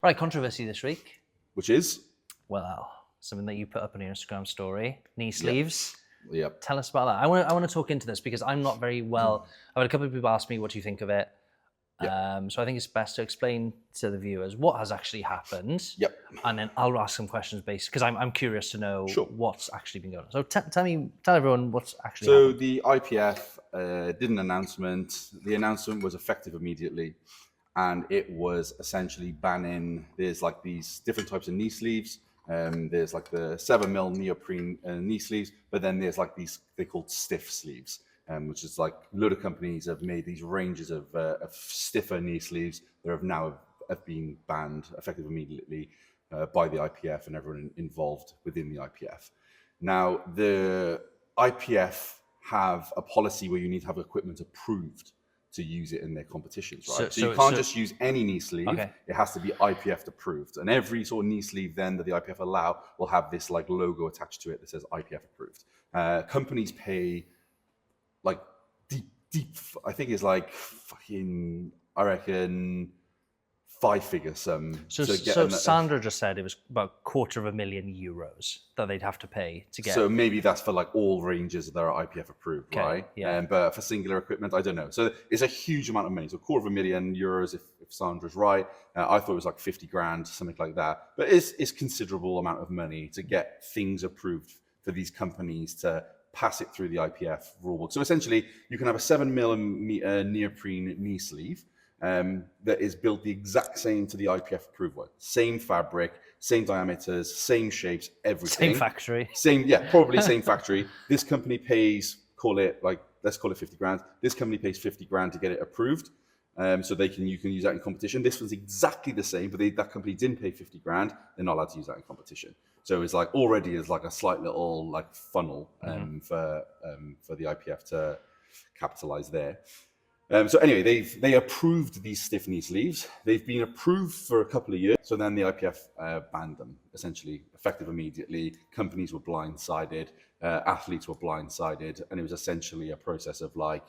Right, controversy this week. Which is? Well, something that you put up on your Instagram story, knee sleeves. Yep. Tell us about that. I want to talk into this because I'm not very well. I've had a couple of people ask me, what do you think of it? Yep. So I think it's best to explain to the viewers what has actually happened. Yep. And then I'll ask some questions based because I'm curious to know Sure. what's actually been going on. So tell everyone what's actually So happened. the IPF did an announcement. The announcement was effective immediately, and it was essentially banning. There's like these different types of knee sleeves. There's like the 7mm neoprene knee sleeves, but then there's like these, they're called stiff sleeves, which is like a lot of companies have made these ranges of stiffer knee sleeves that have been banned effective immediately by the IPF and everyone involved within the IPF. Now, the IPF have a policy where you need to have equipment approved to use it in their competitions, right? So you can't just use any knee sleeve. Okay. It has to be IPF approved. And every sort of knee sleeve then that the IPF allow will have this like logo attached to it that says IPF approved. Companies pay like deep, I think it's like fucking, I reckon, 5-figure sum. So Sandra just said it was about €250,000 that they'd have to pay to get. So maybe that's for like all ranges that are IPF approved, Okay, right? yeah. But for singular equipment, I don't know. So it's a huge amount of money. So €250,000 if Sandra's right. I thought it was like 50 grand, something like that. But it's considerable amount of money to get things approved for these companies to pass it through the IPF rulebook. So essentially, you can have a 7mm neoprene knee sleeve that is built the exact same to the IPF approved one. Same fabric, same diameters, same shapes, everything. Same factory. Probably same factory. This company pays, let's call it 50 grand. This company pays 50 grand to get it approved. So you can use that in competition. This one's exactly the same, but that company didn't pay 50 grand. They're not allowed to use that in competition. So it's like already is like a slight little like funnel for the IPF to capitalize there. So anyway, they approved these stiff knee sleeves. They've been approved for a couple of years. So then the IPF banned them, essentially, effective immediately. Companies were blindsided, athletes were blindsided, and it was essentially a process of like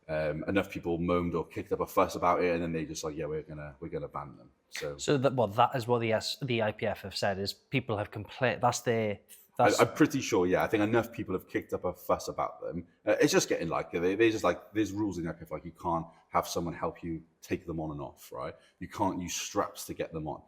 enough people moaned or kicked up a fuss about it, and then they just like, yeah, we're gonna ban them. So that is what the IPF have said is people have complained. I'm pretty sure, yeah. I think enough people have kicked up a fuss about them. It's just getting like, they just like, there's rules in the IPF, like you can't have someone help you take them on and off, right? You can't use straps to get them on.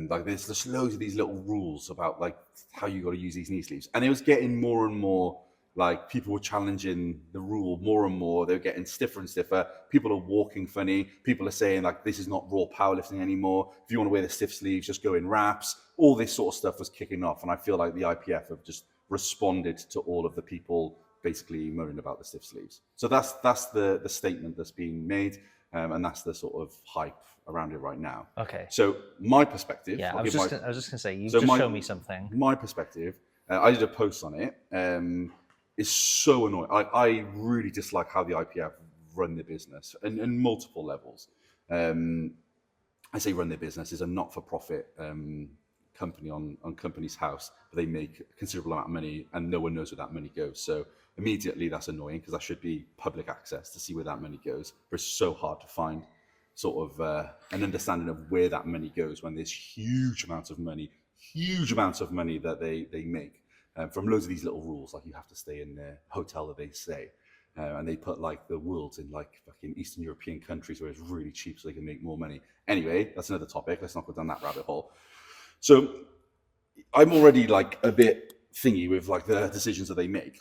Like there's just loads of these little rules about like how you got to use these knee sleeves. And it was getting more and more, like people were challenging the rule more and more. They're getting stiffer and stiffer. People are walking funny. People are saying like, this is not raw powerlifting anymore. If you want to wear the stiff sleeves, just go in wraps. All this sort of stuff was kicking off. And I feel like the IPF have just responded to all of the people basically moaning about the stiff sleeves. So that's the statement that's being made. And that's the sort of hype around it right now. Okay. So my perspective. Yeah, I was just going to say, you just show me something. My perspective, I did a post on it. Is so annoying. I really dislike how the IPF run their business and multiple levels. I say run their business is a not-for-profit company on Companies House, but they make a considerable amount of money and no one knows where that money goes. So immediately that's annoying because that should be public access to see where that money goes. But it's so hard to find sort of an understanding of where that money goes when there's huge amounts of money that they make. From loads of these little rules, like you have to stay in the hotel that they stay. And they put like the worlds in like fucking Eastern European countries where it's really cheap so they can make more money. Anyway, that's another topic. Let's not go down that rabbit hole. So I'm already like a bit thingy with like the decisions that they make.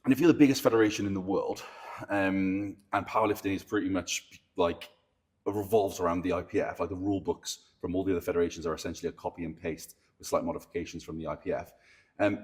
And if you're the biggest federation in the world, and powerlifting is pretty much like revolves around the IPF, like the rule books from all the other federations are essentially a copy and paste with slight modifications from the IPF.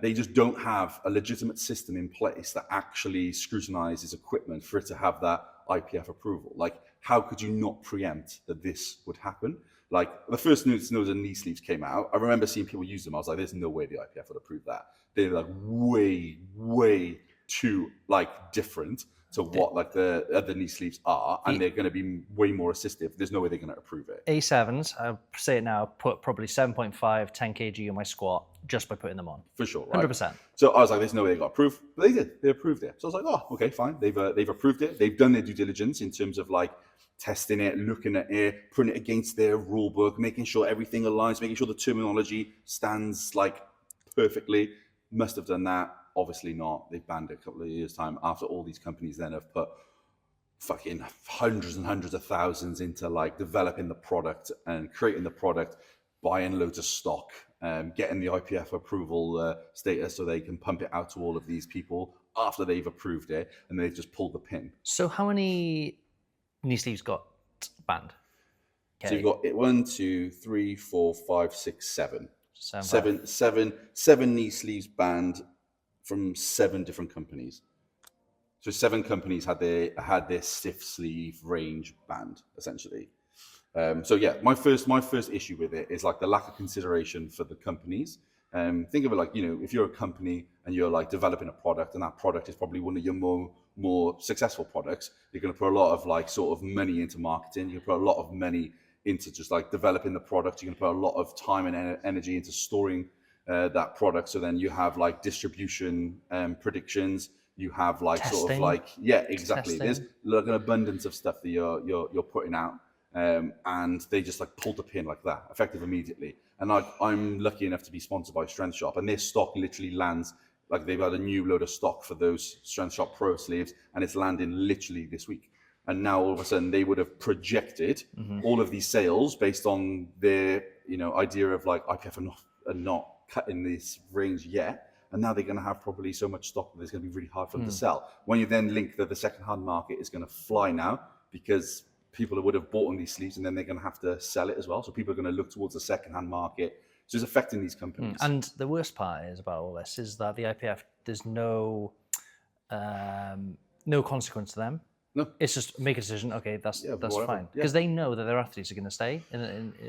They just don't have a legitimate system in place that actually scrutinizes equipment for it to have that IPF approval. Like, how could you not preempt that this would happen? Like, the first news of knee sleeves came out, I remember seeing people use them. I was like, there's no way the IPF would approve that. They're like way too like different to what like the other knee sleeves are, and they're going to be way more assistive. There's no way they're going to approve it. A7s, I'll say it now, put probably 7.5, 10 kg on my squat just by putting them on. For sure, right? 100%. So I was like, there's no way they got approved, but they did. They approved it. So I was like, oh, okay, fine. They've approved it. They've done their due diligence in terms of like testing it, looking at it, putting it against their rule book, making sure everything aligns, making sure the terminology stands like perfectly. Must have done that. Obviously not. They banned it a couple of years' time after all these companies then have put fucking hundreds and hundreds of thousands into like developing the product and creating the product, buying loads of stock, getting the IPF approval status so they can pump it out to all of these people after they've approved it, and they've just pulled the pin. So how many knee sleeves got banned? Okay. So you've got 1, 2, 3, 4, 5, 6, 7. Seven. Seven knee sleeves banned from 7 different companies. So 7 companies had their stiff sleeve range banned, essentially. So yeah, my first issue with it is like the lack of consideration for the companies. Think of it like, if you're a company and you're like developing a product, and that product is probably one of your more successful products, you're going to put a lot of like sort of money into marketing. You're going to put a lot of money into just like developing the product. You're going to put a lot of time and energy into storing that product. So then you have like distribution predictions. You have like testing. Sort of like, yeah, exactly. Testing. There's like an abundance of stuff that you're putting out. And they just like pulled the pin like that, effective immediately. And like, I'm lucky enough to be sponsored by Strength Shop, and their stock literally lands, like they've had a new load of stock for those Strength Shop Pro sleeves, and it's landing literally this week. And now all of a sudden they would have projected all of these sales based on their, idea of like IPF are not cutting this range yet. And now they're going to have probably so much stock that it's going to be really hard for them to sell. When you then link that the second-hand market is going to fly now, because people would have bought on these sleeves and then they're going to have to sell it as well. So people are going to look towards the second-hand market. So it's affecting these companies. And the worst part is about all this is that the IPF, there's no consequence to them. No. It's just make a decision. Okay, that's whatever. fine, because they know that their athletes are going to stay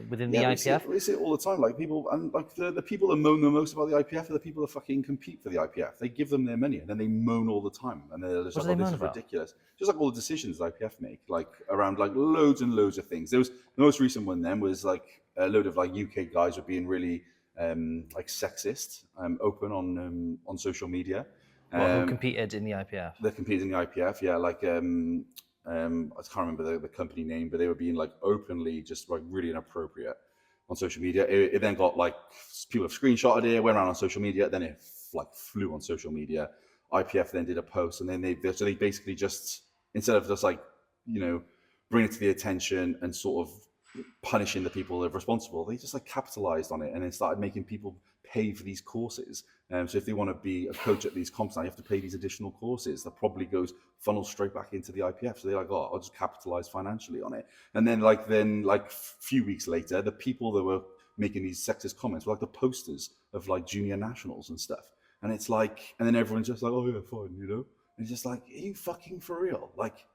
within the IPF. We see it all the time. Like people, and like the people that moan the most about the IPF are the people that fucking compete for the IPF. They give them their money and then they moan all the time. And they're just like, this is ridiculous. Just like all the decisions the IPF make, like around like loads and loads of things. There was the most recent one then was like a load of like UK guys were being really like sexist, open on social media. Who competed in the IPF? They competed in the IPF, yeah. Like I can't remember the company name, but they were being like openly just like really inappropriate on social media. It then got like people have screenshotted it, went around on social media, then it like flew on social media. IPF then did a post, and then they basically just, instead of just like bring it to the attention and sort of punishing the people that are responsible, they just like capitalized on it and then started making people pay for these courses. So if they want to be a coach at these comps now, you have to pay these additional courses. That probably funnels straight back into the IPF. So they're like, oh, I'll just capitalize financially on it. And then a few weeks later, the people that were making these sexist comments were like the posters of like junior nationals and stuff. And it's like, and then everyone's just like, oh yeah, fine, And it's just like, are you fucking for real? Like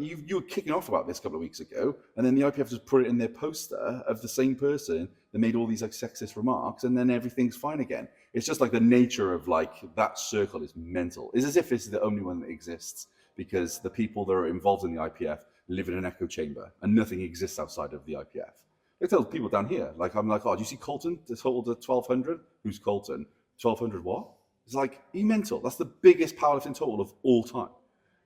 you were kicking off about this a couple of weeks ago, and then the IPF just put it in their poster of the same person that made all these like sexist remarks, and then everything's fine again. It's just like the nature of like that circle is mental. It's as if it's the only one that exists, because the people that are involved in the IPF live in an echo chamber and nothing exists outside of the IPF. I tell people down here, like I'm like, oh, do you see Colton? This whole 1200? Who's Colton? 1200 what? It's like, he mental. That's the biggest powerlifting total of all time.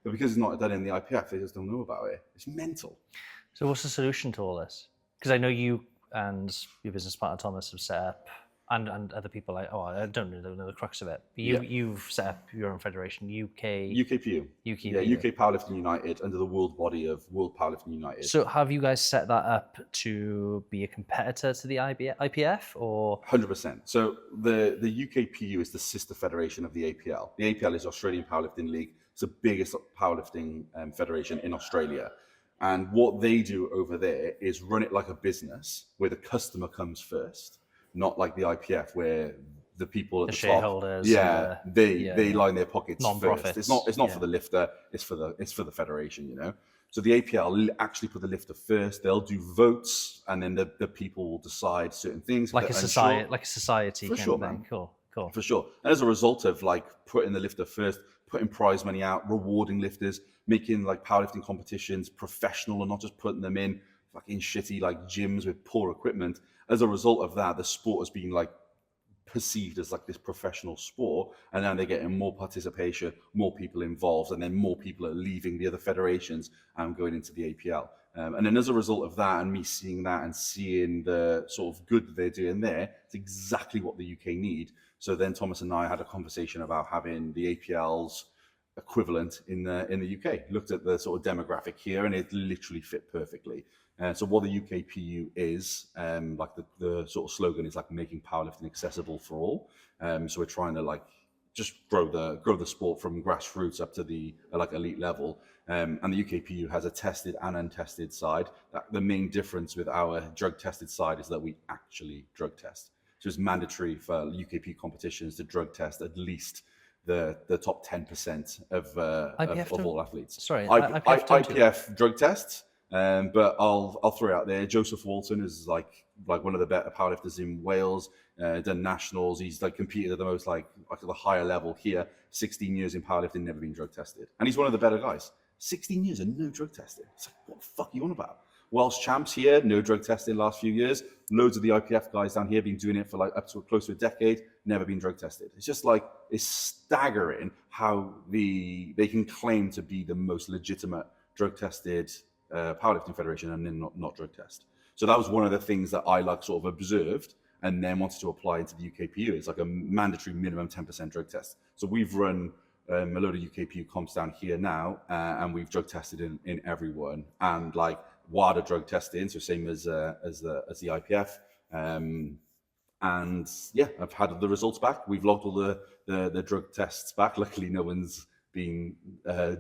But because it's not done in the IPF, they just don't know about it. It's mental. So what's the solution to all this? Because I know you and your business partner Thomas have set up, and other people like, I don't really know the crux of it. You've set up your own federation, UKPU. UK Powerlifting United, under the world body of World Powerlifting United. So have you guys set that up to be a competitor to the IPF, or? 100%. So the UKPU is the sister federation of the APL. The APL is Australian Powerlifting League. It's the biggest powerlifting federation in Australia. And what they do over there is run it like a business where the customer comes first, not like the IPF where the people at the shareholders, top, they line their pockets first. It's not for the lifter, it's for the federation, So the APL actually put the lifter first. They'll do votes, and then the people will decide certain things. Like a society. For sure, man. Cool. For sure. And as a result of like putting the lifter first, putting prize money out, rewarding lifters, making like powerlifting competitions professional and not just putting them in fucking shitty like gyms with poor equipment. As a result of that, the sport has been like perceived as like this professional sport, and now they're getting more participation, more people involved, and then more people are leaving the other federations and going into the APL. And then as a result of that, and me seeing that and seeing the sort of good that they're doing there, it's exactly what the UK need. So then Thomas and I had a conversation about having the APL's equivalent in the UK. Looked at the sort of demographic here, and it literally fit perfectly. So what the UKPU is, like the sort of slogan is like making powerlifting accessible for all. So we're trying to like just grow the sport from grassroots up to the like elite level. And the UKPU has a tested and untested side. The main difference with our drug tested side is that we actually drug test. So it's mandatory for UKPU competitions to drug test at least the top 10% of all athletes. Sorry, IPF drug tests. But I'll throw it out there. Joseph Walton is like one of the better powerlifters in Wales. Done nationals. He's like competed at the most like at the higher level here. 16 years in powerlifting, never been drug tested, and he's one of the better guys. 16 years and no drug testing. It's like, what the fuck are you on about? Welsh champs here, no drug testing last few years. Loads of the IPF guys down here been doing it for like up to close to a decade, never been drug tested. It's just like, it's staggering how they can claim to be the most legitimate drug tested powerlifting federation and then not drug test. So that was one of the things that I like sort of observed and then wanted to apply into the UKPU. It's like a mandatory minimum 10% drug test. So we've run a load of UKPU comps down here now, and we've drug tested in everyone, and like WADA drug testing, so same as the IPF. And yeah, I've had the results back. We've logged all the drug tests back. Luckily, no one's been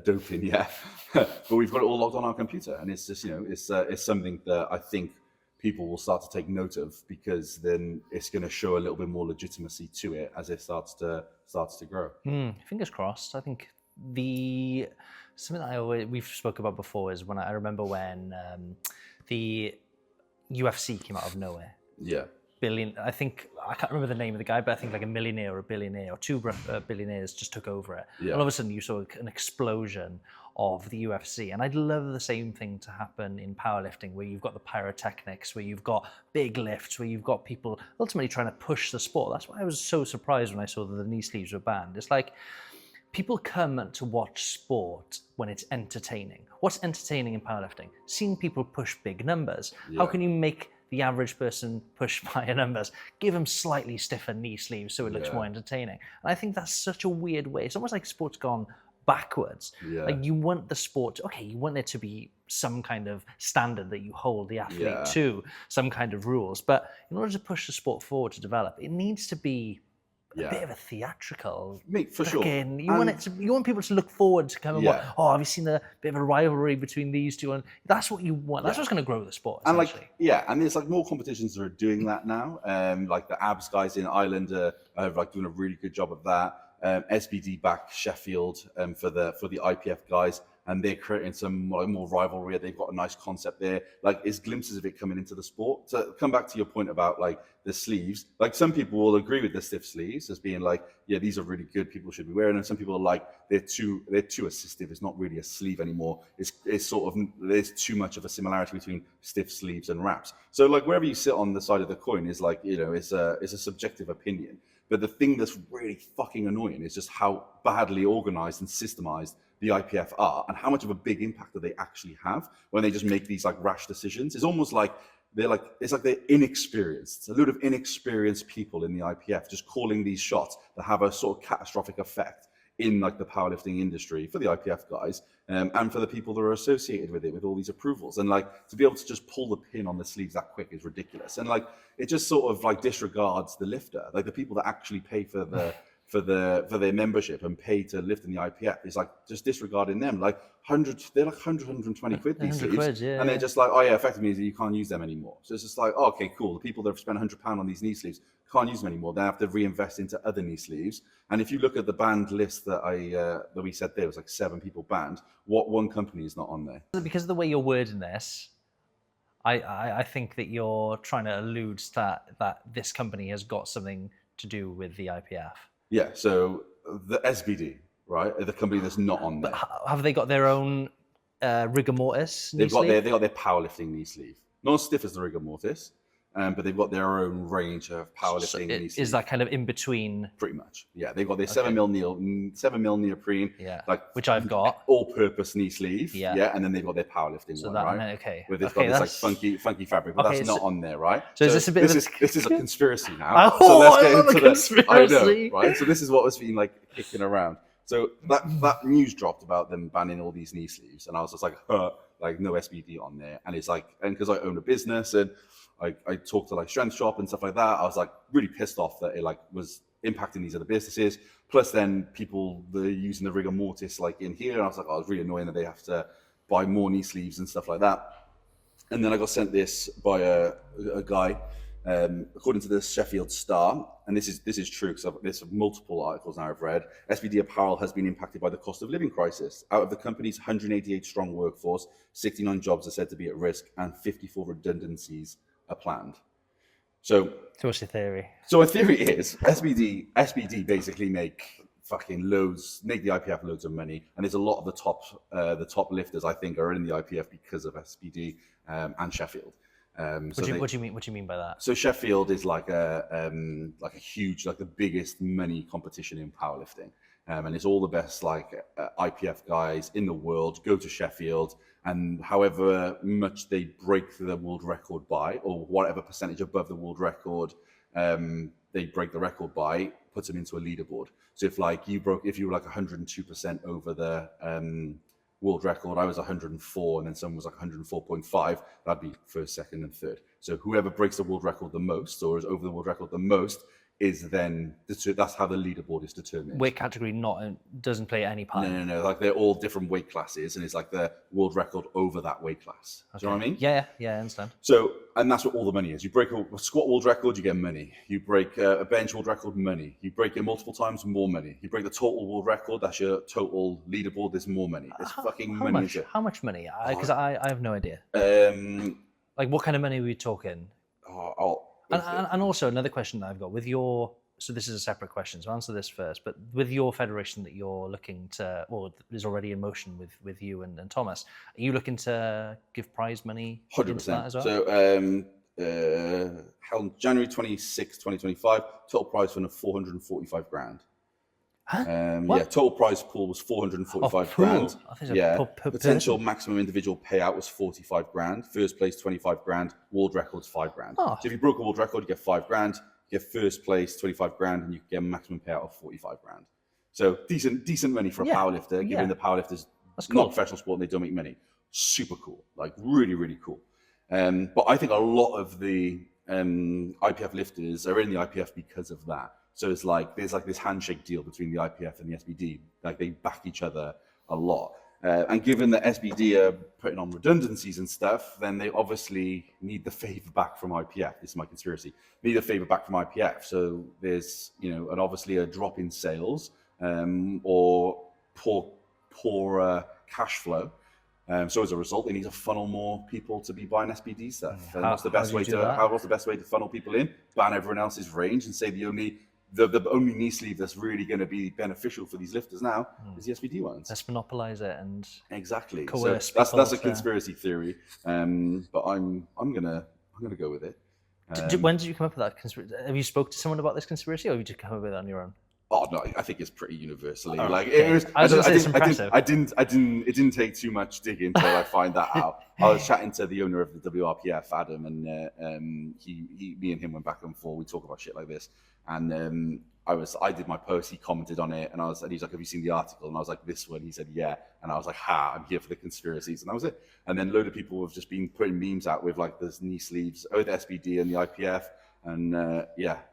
doping yet, but we've got it all logged on our computer, and it's just it's something that I think people will start to take note of, because then it's going to show a little bit more legitimacy to it as it starts to grow. Fingers crossed. I think something that we've spoke about before is when I remember when the UFC came out of nowhere. Yeah. I think, I can't remember the name of the guy, but I think like a millionaire or a billionaire or two billionaires just took over it. Yeah. All of a sudden you saw an explosion of the UFC. And I'd love the same thing to happen in powerlifting, where you've got the pyrotechnics, where you've got big lifts, where you've got people ultimately trying to push the sport. That's why I was so surprised when I saw that the knee sleeves were banned. It's like, people come to watch sport when it's entertaining. What's entertaining in powerlifting? Seeing people push big numbers. Yeah. How can you make the average person push higher numbers? Give them slightly stiffer knee sleeves so it looks more entertaining. And I think that's such a weird way. It's almost like sport's gone backwards. Yeah. Like, you want the sport, you want there to be some kind of standard that you hold the athlete to, some kind of rules. But in order to push the sport forward to develop, it needs to be a bit of a theatrical. Mate, for sure. You want people to look forward to come and watch. Oh, have you seen a bit of a rivalry between these two? And that's what you want. That's what's going to grow the sport. And and there's like more competitions that are doing that now. Like the ABS guys in Ireland are like doing a really good job of that. SBD back Sheffield for the IPF guys, and they're creating some more rivalry. They've got a nice concept there. Like, it's glimpses of it coming into the sport. So come back to your point about like the sleeves. Like, some people will agree with the stiff sleeves as being like, yeah, these are really good, people should be wearing them. Some people are like, they're too assistive. It's not really a sleeve anymore. It's sort of, there's too much of a similarity between stiff sleeves and wraps. So like, wherever you sit on the side of the coin is like, it's a subjective opinion. But the thing that's really fucking annoying is just how badly organized and systemized the IPF are, and how much of a big impact do they actually have when they just make these like rash decisions. It's almost like they're inexperienced. It's a load of inexperienced people in the IPF just calling these shots that have a sort of catastrophic effect in like the powerlifting industry for the IPF guys, and for the people that are associated with it, with all these approvals. And like, to be able to just pull the pin on the sleeves that quick is ridiculous. And like, it just sort of like disregards the lifter, like the people that actually pay for their membership and pay to lift in the IPF. It's like just disregarding them. Like they're like 120 quid these sleeves, and they're just like, oh yeah, effectively you can't use them anymore. So it's just like, oh, okay, cool. The people that have spent £100 on these knee sleeves can't use them anymore. They have to reinvest into other knee sleeves. And if you look at the banned list that we said there was like 7 people banned, what one company is not on there? Because of the way you're wording this, I think that you're trying to allude to that this company has got something to do with the IPF. Yeah, so the SBD, right, the company that's not on there. But have they got their own rigor mortis knee They've got sleeve? their powerlifting knee sleeve. Not as stiff as the rigor mortis, but they've got their own range of powerlifting. So knee is sleeve. that kind of in between? Pretty much, yeah. They've got their 7mm neoprene, Yeah, like which I've got. all-purpose knee sleeve, Yeah. and then they've got their powerlifting So one, that, right? okay. Where they've Okay, got this like funky fabric, but Okay, that's not on there, right? So is this a bit of a... This is a conspiracy now. Oh, So let's I get love into a conspiracy. I know, right? So this is what was been like kicking around. So that news dropped about them banning all these knee sleeves, and I was just like, like no SBD on there, and it's like, and because I own a business and I talked to like Strength Shop and stuff like that, I was like really pissed off that it like was impacting these other businesses. Plus, then people they're using the rigor mortis like in here, and I was like, oh, it's really annoying that they have to buy more knee sleeves and stuff like that. And then I got sent this by a guy, according to the Sheffield Star, and this is true because there's multiple articles now I've read. SBD apparel has been impacted by the cost of living crisis. Out of the company's 188 strong workforce, 69 jobs are said to be at risk, and 54 redundancies are planned. So what's your theory? So my theory is SBD basically make the IPF loads of money, and there's a lot of the top lifters I think are in the IPF because of SBD and Sheffield. What do you mean by that? So Sheffield is like a huge, like the biggest money competition in powerlifting, and it's all the best IPF guys in the world go to Sheffield, and however much they break the world record by, or whatever percentage above the world record they break the record by, puts them into a leaderboard. So if you were like 102% over the world record, I was 104, and then someone was like 104.5, that'd be first, second, and third. So whoever breaks the world record the most, or is over the world record the most, is then that's how the leaderboard is determined. Weight category doesn't play any part. No. Like they're all different weight classes, and it's like the world record over that weight class. Okay. Do you know what I mean? Yeah, I understand. So, and that's what all the money is. You break a squat world record, you get money. You break a bench world record, money. You break it multiple times, more money. You break the total world record, that's your total leaderboard. There's more money. There's fucking money. How much money? Because I have no idea. Like what kind of money are we talking? And also another question that I've got with your, so this is a separate question, so answer this first, but with your federation that you're looking to, or is already in motion with you and Thomas, are you looking to give prize money 100%. into that as well? So held January 26, 2025, total prize fund of 445 grand. Huh? Total prize pool was 445 grand. Potential maximum individual payout was 45 grand. First place 25 grand. World records 5 grand. Oh. So if you broke a world record, you get 5 grand. You get first place 25 grand, and you get a maximum payout of 45 grand. So decent money for a powerlifter, given the powerlifters not professional sport and they don't make money. Super cool, like really, really cool. But I think a lot of the IPF lifters are in the IPF because of that. So it's like there's like this handshake deal between the IPF and the SBD. Like they back each other a lot. And given that SBD are putting on redundancies and stuff, then they obviously need the favor back from IPF. This is my conspiracy. Need a favor back from IPF. So there's obviously a drop in sales or poor cash flow. So as a result, they need to funnel more people to be buying SBD stuff. And what's the best way to funnel people in? Ban everyone else's range and say the only knee sleeve that's really going to be beneficial for these lifters now is the SBD ones. Let's monopolize it and exactly. Coerce so that's a conspiracy theory, but I'm gonna go with it. When did you come up with that conspiracy? Have you spoke to someone about this conspiracy, or have you just come up with it on your own? Oh no, I think it's pretty universally. Oh, like okay. it was. It didn't take too much digging until I find that out. I was chatting to the owner of the WRPF, Adam, and me and him went back and forth. We talk about shit like this, and I did my post. He commented on it, and he's like, "Have you seen the article?" And I was like, "This one." He said, "Yeah," and I was like, "Ha! I'm here for the conspiracies," and that was it. And then a load of people have just been putting memes out with like this knee sleeves, the SBD and the IPF. And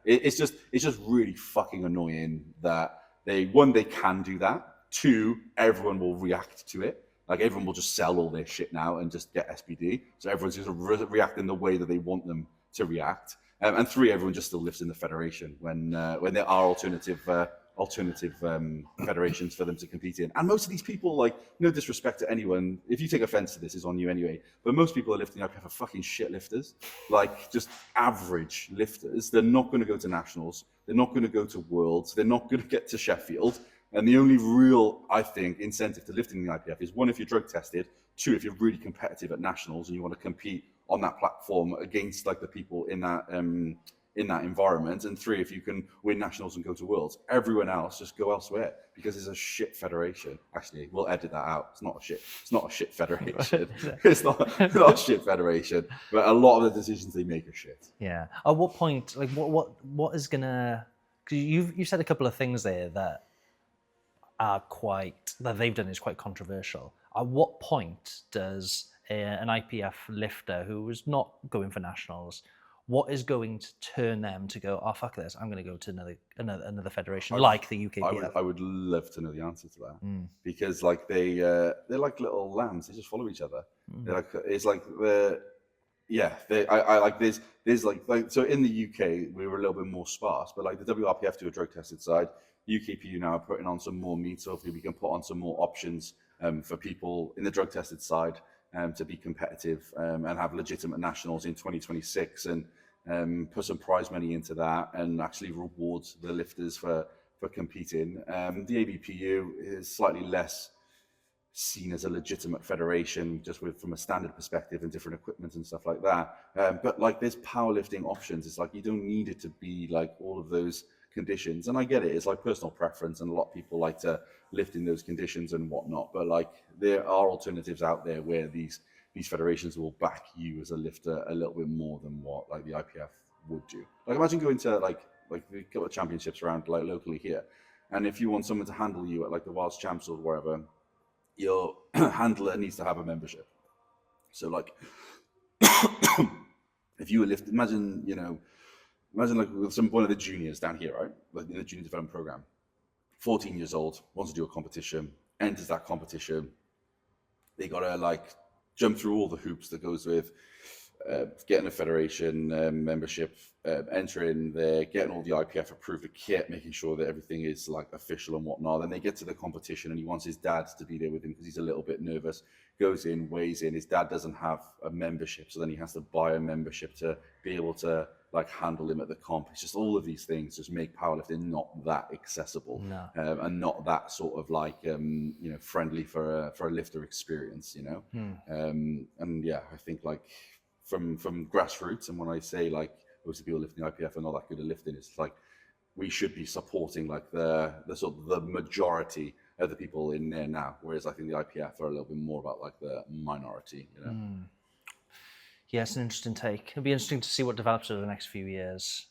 it's just really fucking annoying that they can do that. 2, everyone will react to it. Like everyone will just sell all their shit now and just get SBD. So everyone's just reacting the way that they want them to react. And 3, everyone just still lives in the federation when there are alternative federations for them to compete in. And most of these people, like, no disrespect to anyone, if you take offense to this, is on you anyway, but most people are lifting IPF are fucking shit lifters, like just average lifters. They're not going to go to nationals, they're not going to go to worlds, they're not going to get to Sheffield. And the only real, I think, incentive to lifting the IPF is 1, if you're drug tested, 2, if you're really competitive at nationals and you want to compete on that platform against like the people in that environment. And 3, if you can win nationals and go to worlds, everyone else just go elsewhere because it's a shit federation. Actually, we'll edit that out. It's not a shit federation. It's not a shit federation. But a lot of the decisions they make are shit. Yeah. At what point, like, what is gonna? Because you said a couple of things there that they've done is quite controversial. At what point does an IPF lifter who is not going for nationals, what is going to turn them to go, oh fuck this, I'm going to go to another federation like the UKPF? I would love to know the answer to that because like they're like little lambs. They just follow each other. They're like, it's like I like there's like so in the UK we were a little bit more sparse, but like the WRPF do a drug tested side. UKPU now are putting on some more meat, so hopefully we can put on some more options for people in the drug tested side to be competitive and have legitimate nationals in 2026 and put some prize money into that and actually reward the lifters for competing. The ABPU is slightly less seen as a legitimate federation just from a standard perspective and different equipment and stuff like that. But like there's powerlifting options. It's like you don't need it to be like all of those conditions. And I get it. It's like personal preference and a lot of people like to lift in those conditions and whatnot. But like there are alternatives out there where these federations will back you as a lifter a little bit more than what like the IPF would do. Like imagine going to like a couple of championships around like locally here. And if you want someone to handle you at like the World's Champs or wherever, your handler needs to have a membership. So like if you were lifting, imagine like with one of the juniors down here, right? Like in the junior development program, 14 years old, wants to do a competition, enters that competition. They gotta like jump through all the hoops that goes with getting a federation membership, entering there, getting all the IPF approved kit, making sure that everything is like official and whatnot. Then they get to the competition and he wants his dad to be there with him because he's a little bit nervous. Goes in, weighs in. His dad doesn't have a membership, so then he has to buy a membership to be able to like handle him at the comp. It's just all of these things just make powerlifting not that accessible and not that sort of like friendly for a lifter experience, and yeah, I think like from grassroots, and when I say like most of the people lifting IPF are not that good at lifting, it's like we should be supporting like the sort of the majority of the people in there now, whereas I think the IPF are a little bit more about like the minority, Yeah, it's an interesting take. It'll be interesting to see what develops over the next few years.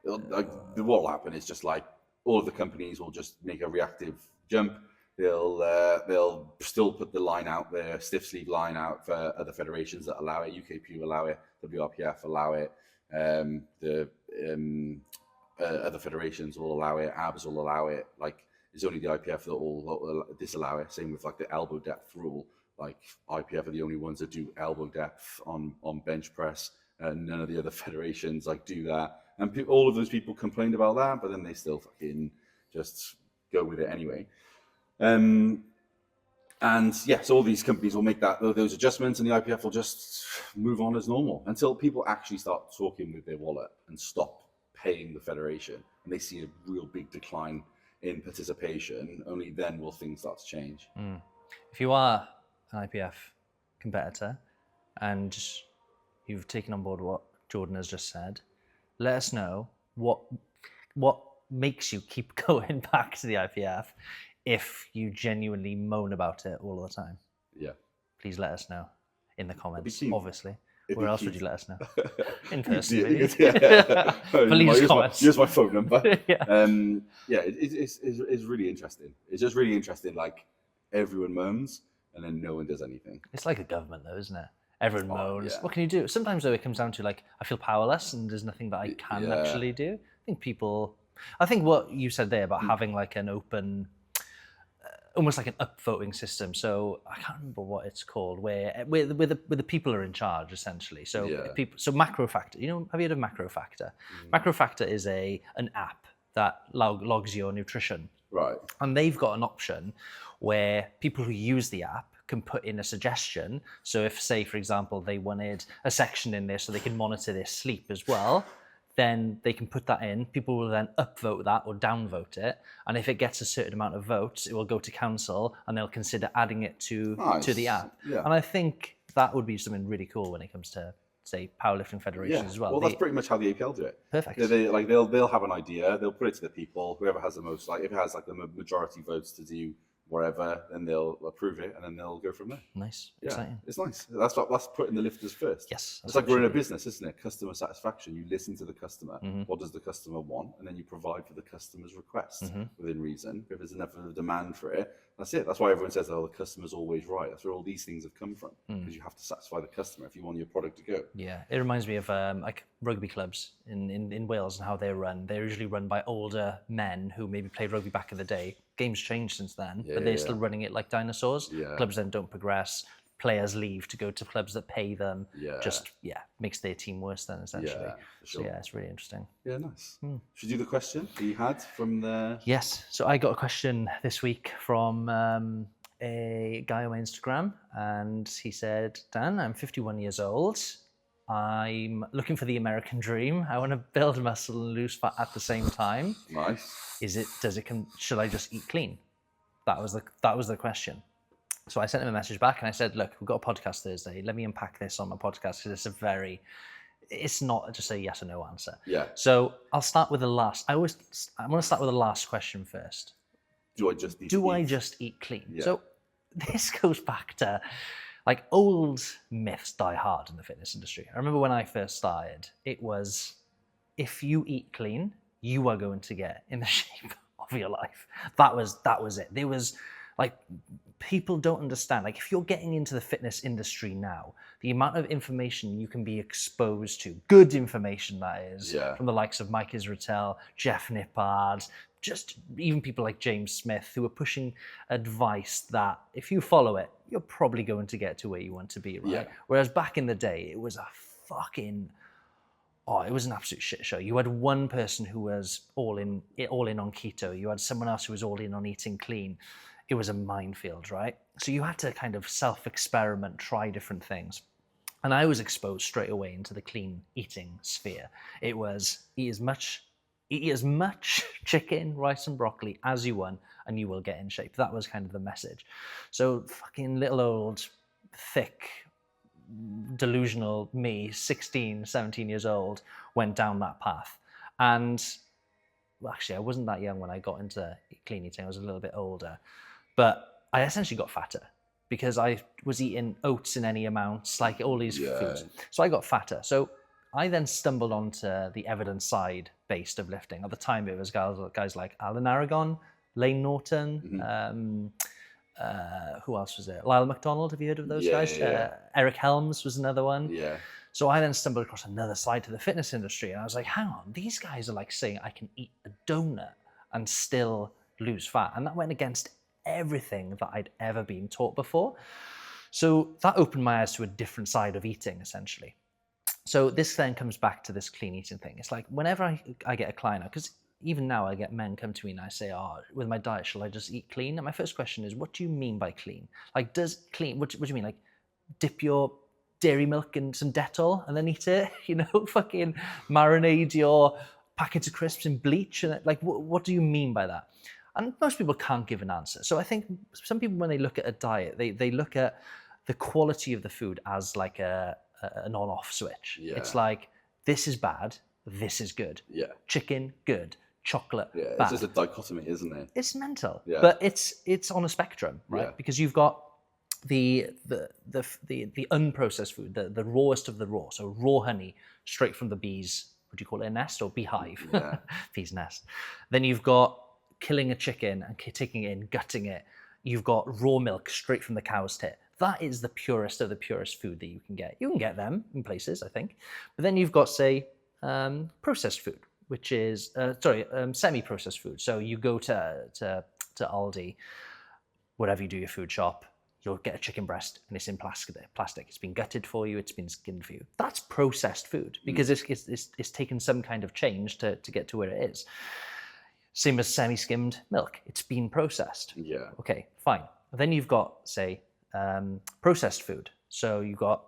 Like, what will happen is just like all of the companies will just make a reactive jump. They'll still put the line out there, stiff sleeve line out for other federations that allow it. UKPU allow it, WRPF allow it, the other federations will allow it, ABS will allow it. Like it's only the IPF that will disallow it. Same with like the elbow depth rule. Like IPF are the only ones that do elbow depth on bench press, and none of the other federations like do that. And all of those people complained about that, but then they still fucking just go with it anyway. And yeah, so all these companies will make those adjustments, and the IPF will just move on as normal until people actually start talking with their wallet and stop paying the federation, and they see a real big decline in participation. Only then will things start to change. If you are an IPF competitor and you've taken on board what Jordan has just said, let us know what makes you keep going back to the IPF if you genuinely moan about it all the time. Yeah. Please let us know in the comments, obviously. Where else would you let us know? In person, maybe. Please comment. Here's my phone number. Yeah. It's really interesting. It's just really interesting. Like everyone moans and then no one does anything. It's like a government, though, isn't it? Everyone moans. Yeah. What can you do? Sometimes, though, it comes down to like I feel powerless and there's nothing that I can actually do. I think what you said there about having like an open, almost like an upvoting system. So I can't remember what it's called, where the people are in charge essentially. So Macro Factor. Have you heard of Macro Factor? Macro Factor is an app that logs your nutrition. Right. And they've got an option where people who use the app can put in a suggestion. So if, say, for example, they wanted a section in there so they can monitor their sleep as well, then they can put that in. People will then upvote that or downvote it. And if it gets a certain amount of votes, it will go to council and they'll consider adding it to the app. Yeah. And I think that would be something really cool when it comes to say, powerlifting federations as well. Well, that's pretty much how the APL do it. Perfect. They'll have an idea, they'll put it to the people. Whoever has the most, like if it has like the majority votes to do whatever, then they'll approve it, and then they'll go from there. Nice, Yeah, exciting. it's nice. That's putting the lifters first. Yes, it's like we're in a business, isn't it? Customer satisfaction. You listen to the customer. What does the customer want, and then you provide for the customer's request within reason. If there's enough of a demand for it, that's it. That's why everyone says, "Oh, the customer's always right." That's where all these things have come from, because you have to satisfy the customer if you want your product to go. Yeah, it reminds me of like rugby clubs in Wales and how they're run. They're usually run by older men who maybe played rugby back in the day. Game's changed since then, but they're still running it like dinosaurs. Clubs then don't progress. Players leave to go to clubs that pay them. Just makes their team worse then, essentially. Yeah, for sure. So yeah, it's really interesting. Yeah, nice. Should we do the question that you had from the... Yes. So I got a question this week from a guy on my Instagram, and he said, Dan, I'm 51 years old. I'm looking for the American dream. I want to build muscle and lose fat at the same time. Nice. Should I just eat clean? That was the question. So I sent him a message back and I said, look, we've got a podcast Thursday. Let me unpack this on my podcast, because it's not just a yes or no answer. Yeah. So I'll start with the last. I want to start with the last question first. Do I just eat clean? Yeah. So this goes back to like old myths die hard in the fitness industry. I remember when I first started, it was, if you eat clean, you are going to get in the shape of your life. That was it. There was like, people don't understand. Like if you're getting into the fitness industry now, the amount of information you can be exposed to, good information that is, from the likes of Mike Israetel, Jeff Nippard, just even people like James Smith, who are pushing advice that if you follow it, you're probably going to get to where you want to be, right? Yeah. Whereas back in the day, it was it was an absolute shit show. You had one person who was all in on keto. You had someone else who was all in on eating clean. It was a minefield, right? So you had to kind of self-experiment, try different things. And I was exposed straight away into the clean eating sphere. It was eat as much chicken, rice and broccoli as you want, and you will get in shape. That was kind of the message. So fucking little old, thick, delusional me, 16, 17 years old, went down that path. And well, actually, I wasn't that young when I got into clean eating. I was a little bit older. But I essentially got fatter because I was eating oats in any amounts, like all these foods. So I got fatter. So I then stumbled onto the evidence side based of lifting. At the time, it was guys like Alan Aragon, Lane Norton, who else was there? Lyle McDonald, have you heard of those guys? Eric Helms was another one. Yeah. So I then stumbled across another side to the fitness industry, and I was like, hang on, these guys are like saying I can eat a donut and still lose fat. And that went against everything that I'd ever been taught before. So that opened my eyes to a different side of eating, essentially. So this then comes back to this clean eating thing. It's like whenever I get a client, because even now I get men come to me and I say, with my diet, shall I just eat clean? And my first question is, what do you mean by clean? Like, does clean, what do you mean? Like, dip your dairy milk in some Dettol and then eat it? Fucking marinate your packets of crisps in bleach? And like, what do you mean by that? And most people can't give an answer. So I think some people, when they look at a diet, they look at the quality of the food as like an on-off switch. Yeah. It's like, this is bad, this is good. Yeah. Chicken, good. Chocolate, bad. It's just a dichotomy, isn't it? It's mental. Yeah. But it's on a spectrum, right? Yeah. Because you've got the unprocessed food, the rawest of the raw. So raw honey, straight from the bees, would you call it a nest or beehive? Yeah. Bee's nest. Then you've got killing a chicken and taking it in, gutting it. You've got raw milk straight from the cow's tit. That is the purest of the purest food that you can get. You can get them in places, I think. But then you've got, say, processed food, which is, semi-processed food. So you go to Aldi, whatever you do your food shop, you'll get a chicken breast and it's in plastic. It's been gutted for you, it's been skinned for you. That's processed food because it's taken some kind of change to get to where it is. Same as semi-skimmed milk. It's been processed. Yeah. Okay, fine. Then you've got, say, processed food. So you've got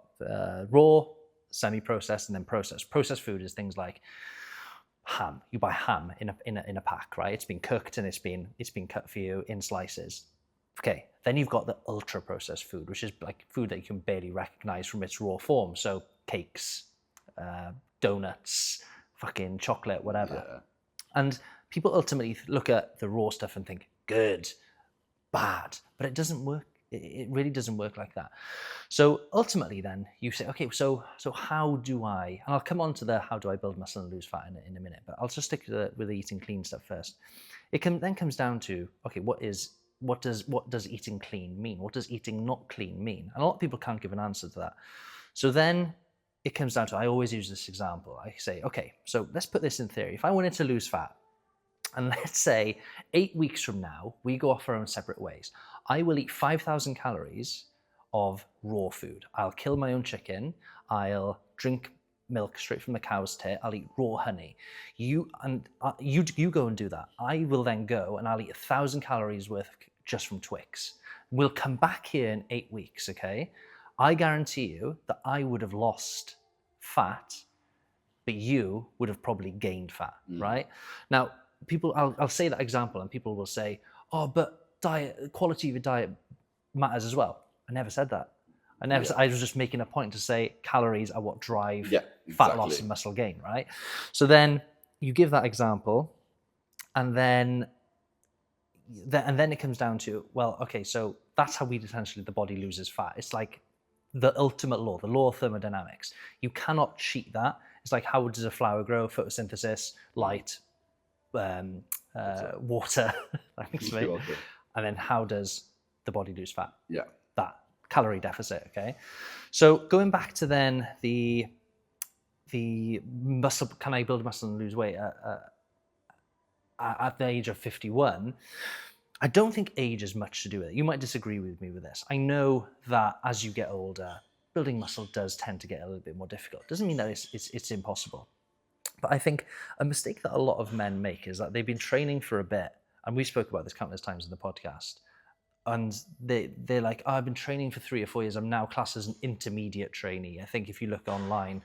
raw, semi-processed, and then processed. Processed food is things like ham. You buy ham in a pack, right? It's been cooked and it's been cut for you in slices. Okay, then you've got the ultra processed food, which is like food that you can barely recognize from its raw form. So cakes, donuts, fucking chocolate, whatever. Yeah. And people ultimately look at the raw stuff and think, good, bad, but it doesn't work. It really doesn't work like that. So ultimately then you say, okay, so how do I, and I'll come on to the how do I build muscle and lose fat in a minute, but I'll just stick with the eating clean stuff first. Then comes down to, okay, what does eating clean mean? What does eating not clean mean? And a lot of people can't give an answer to that. So then it comes down to, I always use this example. I say, okay, so let's put this in theory. If I wanted to lose fat, and let's say 8 weeks from now, we go off our own separate ways. I will eat 5,000 calories of raw food. I'll kill my own chicken. I'll drink milk straight from the cow's tit. I'll eat raw honey. You go and do that. I will then go and I'll eat 1,000 calories worth just from Twix. We'll come back here in 8 weeks, okay? I guarantee you that I would have lost fat, but you would have probably gained fat, right? Now, I'll say that example and people will say, oh, but quality of your diet matters as well. I never said that. I was just making a point to say calories are what drive fat loss and muscle gain, right? So then you give that example and then it comes down to, well, okay, so that's how essentially the body loses fat. It's like the ultimate law, the law of thermodynamics. You cannot cheat that. It's like, how does a flower grow? Photosynthesis, light, water, thanks mate. And then how does the body lose fat? Yeah. That calorie deficit, okay? So going back to then the muscle, can I build muscle and lose weight at the age of 51? I don't think age has much to do with it. You might disagree with me with this. I know that as you get older, building muscle does tend to get a little bit more difficult. Doesn't mean that it's impossible. But I think a mistake that a lot of men make is that they've been training for a bit, and we spoke about this countless times in the podcast, and they're like, oh, I've been training for 3 or 4 years, I'm now classed as an intermediate trainee. I think if you look online,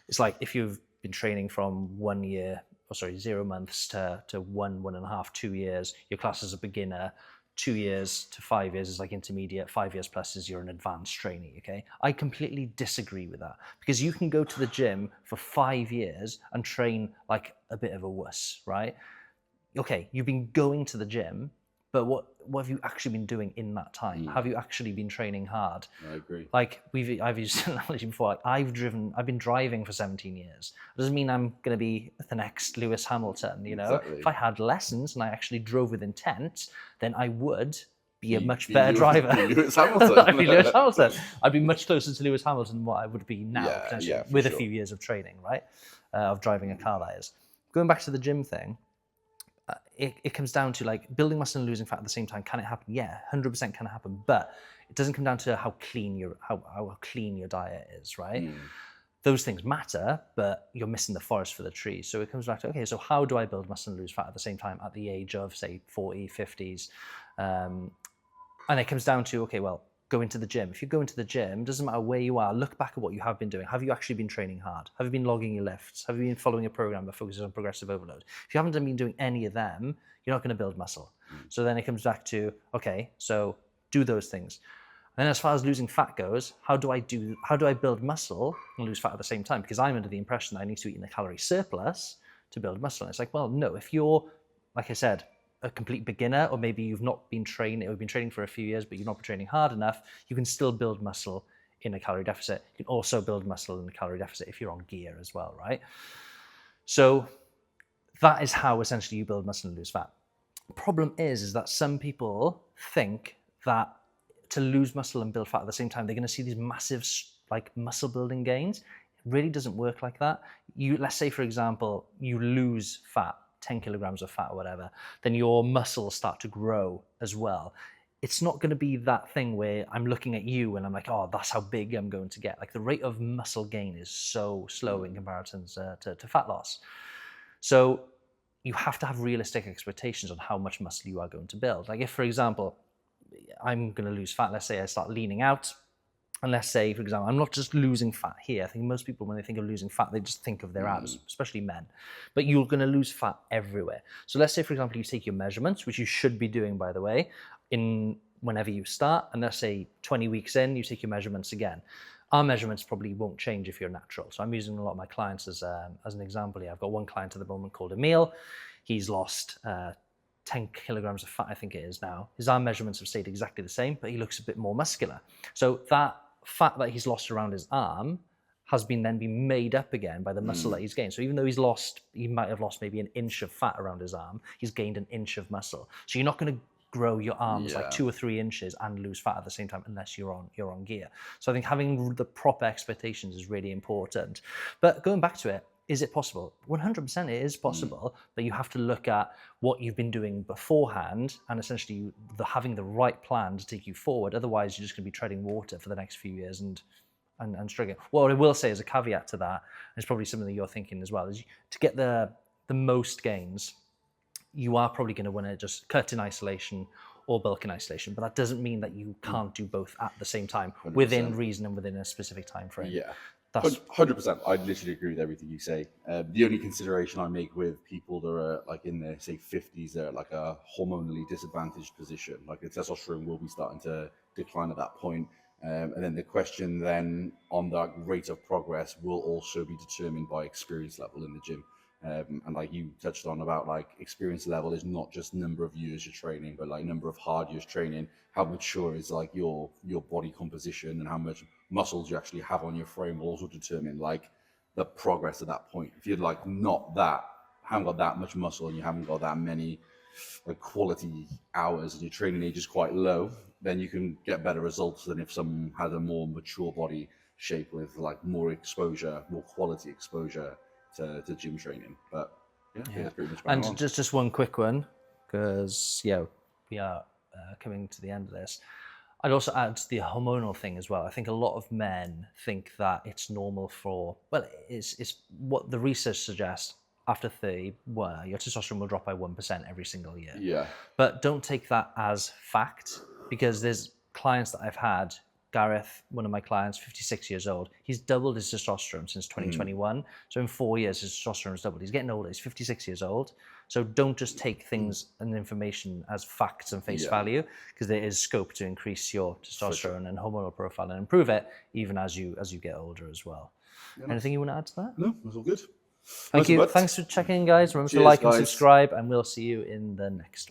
it's like if you've been training from 0 months to 1.5, 2 years, you're classed as a beginner. 2 years to 5 years is like intermediate, 5 years plus is you're an advanced trainee, okay? I completely disagree with that because you can go to the gym for 5 years and train like a bit of a wuss, right? Okay, you've been going to the gym, but what have you actually been doing in that time? Have you actually been training hard? I agree. Like I've used analogy before. Like I've been driving for 17 years. It doesn't mean I'm going to be the next Lewis Hamilton. You know, Exactly. If I had lessons and I actually drove with intent, then I would be a much better driver. Lewis Hamilton. I'd be Lewis Hamilton. I'd be much closer to Lewis Hamilton than what I would be now, potentially, with a few years of training, right? Of driving a car, that is. Going back to the gym thing. It comes down to like building muscle and losing fat at the same time. Can it happen? Yeah, 100% can happen. But it doesn't come down to how clean your diet is, right? Those things matter, but you're missing the forest for the trees. So it comes back to, okay, so how do I build muscle and lose fat at the same time at the age of, say, 40, 50s? And it comes down to, okay, well, go into the gym. If you go into the gym, doesn't matter where you are, look back at what you have been doing. Have you actually been training hard? Have you been logging your lifts? Have you been following a program that focuses on progressive overload? If you haven't been doing any of them, you're not going to build muscle. So then it comes back to, okay, so do those things. And then as far as losing fat goes, how do I build muscle and lose fat at the same time? Because I'm under the impression that I need to eat in a calorie surplus to build muscle. And it's like, well, no, if you're, like I said, a complete beginner, or maybe you've not been training, or you've been training for a few years, but you've not been training hard enough, you can still build muscle in a calorie deficit. You can also build muscle in a calorie deficit if you're on gear as well, right? So that is how essentially you build muscle and lose fat. The problem is that some people think that to lose muscle and build fat at the same time, they're going to see these massive like muscle building gains. It really doesn't work like that. Let's say, for example, you lose fat, 10 kilograms of fat or whatever, then your muscles start to grow as well. It's not going to be that thing where I'm looking at you and I'm like, oh, that's how big I'm going to get. Like the rate of muscle gain is so slow in comparison to fat loss. So you have to have realistic expectations on how much muscle you are going to build. Like if, for example, I'm going to lose fat, let's say I start leaning out, and let's say, for example, I'm not just losing fat here. I think most people, when they think of losing fat, they just think of their abs, especially men. But you're going to lose fat everywhere. So let's say, for example, you take your measurements, which you should be doing, by the way, in whenever you start, and let's say 20 weeks in, you take your measurements again. Our measurements probably won't change if you're natural. So I'm using a lot of my clients as an example here. I've got one client at the moment called Emil. He's lost 10 kilograms of fat, I think it is now. His arm measurements have stayed exactly the same, but he looks a bit more muscular. So that fat that he's lost around his arm has been made up again by the muscle that he's gained. So even though he might have lost maybe an inch of fat around his arm, he's gained an inch of muscle. So you're not going to grow your arms like 2 or 3 inches and lose fat at the same time unless you're on gear. So I think having the proper expectations is really important. But going back to it, is it possible? 100% it is possible, but you have to look at what you've been doing beforehand and essentially having the right plan to take you forward. Otherwise, you're just going to be treading water for the next few years and struggling. What I will say as a caveat to that, and it's probably something that you're thinking as well, is to get the most gains, you are probably going to want to just cut in isolation or bulk in isolation, but that doesn't mean that you can't do both at the same time 100%. Within reason and within a specific time frame. Yeah, that's 100%. I literally agree with everything you say. The only consideration I make with people that are like in their say 50s, they're like a hormonally disadvantaged position. Like the testosterone will be starting to decline at that point. And then the question then on that rate of progress will also be determined by experience level in the gym. And like you touched on about like experience level is not just number of years you're training, but like number of hard years training, how mature is like your body composition and how much muscles you actually have on your frame will also determine like the progress at that point. If you're like haven't got that much muscle and you haven't got that many like quality hours and your training age is quite low, then you can get better results than if someone had a more mature body shape with like more exposure, more quality exposure to gym training. But yeah, that's pretty much bang on. And just one quick one, because we are coming to the end of this. I'd also add the hormonal thing as well. I think a lot of men think that it's normal it's what the research suggests. After 30, your testosterone will drop by 1% every single year. Yeah. But don't take that as fact, because there's clients that I've had. Gareth, one of my clients, 56 years old, he's doubled his testosterone since 2021. So in 4 years, his testosterone's doubled. He's getting older. He's 56 years old. So don't just take things and information as facts and face value, because there is scope to increase your testosterone and hormonal profile and improve it even as you get older as well. Yeah, anything you want to add to that? No, that's all good. Thank you. Thanks for checking in, guys. Remember to like and subscribe, and we'll see you in the next one.